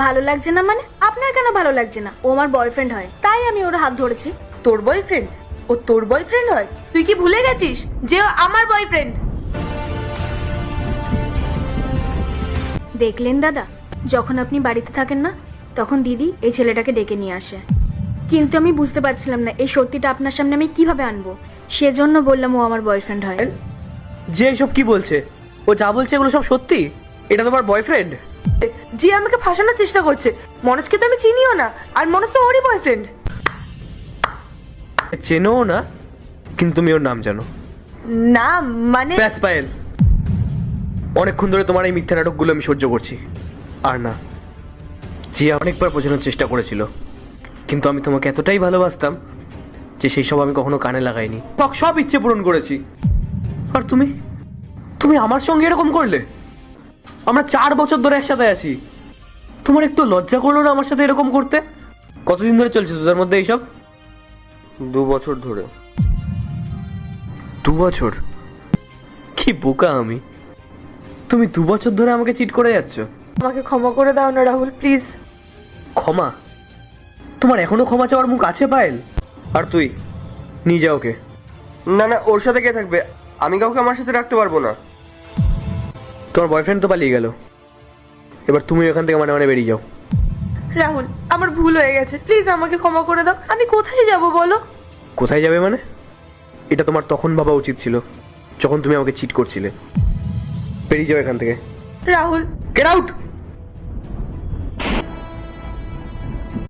ভালো লাগছে না মানে? আপনার কেন ভালো লাগছে না? ও আমার বয়ফ্রেন্ড হয়, তাই আমি ওর হাত ধরেছি। তোর বয়ফ্রেন্ড? ও তোর বয়ফ্রেন্ড হয়? তুই কি ভুলে গেছিস যে ও আমার বয়ফ্রেন্ড? দেখলেন দাদা, যখন আপনি বাড়িতে থাকেন না, তখন দিদি এই ছেলেটাকে ডেকে নিয়ে আসে। কিন্তু আমি বুঝতে পারছিলাম না এই সত্যিটা আপনার সামনে আমি কিভাবে আনবো, সেজন্য বললাম ও আমার বয়ফ্রেন্ড হয়। যে এসব কি বলছে? ও যা বলছে এগুলো সব সত্যি? এটা তোমার বয়ফ্রেন্ড? যে আমাকে ফাঁসানোর চেষ্টা করছে। মনোজকে তো আমি চিনিও না, আর মনোজ তো ওরই বয়ফ্রেন্ড। চেনো না, কিন্তু তুমি ওর নাম জানো। না মানে ব্যাস পায়েল, অনেকক্ষণ ধরে তোমার এই মিথ্যা নাটকগুলো আমি সহ্য করছি। আর না, জিয়া অনেকবার বোঝানোর চেষ্টা করেছিল, কিন্তু আমি তোমাকে এতটাই ভালোবাসতাম যে সেই সব আমি কখনো কানে লাগাইনি। সব ইচ্ছে পূরণ করেছি, আর তুমি তুমি আমার সঙ্গে এরকম করলে? আমরা 4 বছর ধরে একসাথে আছি, তোমার একটু লজ্জা করলো না আমার সাথে এরকম করতে? কতদিন ধরে চলছে তোদের মধ্যে এইসব? 2 বছর ধরে। 2 বছর? কি বোকা আমি! তুমি 2 বছর ধরে আমাকে চিট করে যাচ্ছ? আমাকে ক্ষমা করে দাও না রাহুল, প্লিজ। ক্ষমা? তোমার এখনো ক্ষমা চাওয়ার মুখ আছে পায়েল? আর তুই নিয়ে যা ওকে। না না, ওর সাথে কে থাকবে? আমি কাউকে আমার সাথে রাখতে পারবো না। তোমার বয়ফ্রেন্ড তো পালিয়ে গেল, এবার তুমি এখান থেকে মানে মানে বেরিয়ে যাও। রাহুল, আমার ভুল হয়ে গেছে, প্লিজ আমাকে ক্ষমা করে দাও। আমি কোথায় যাব বলো? কোথায় যাবে মানে? এটা তোমার তখন ভাবা উচিত ছিল, যখন তুমি আমাকে চিট করছিলে। বেরিয়ে যাও এখান থেকে। Rahul, get out!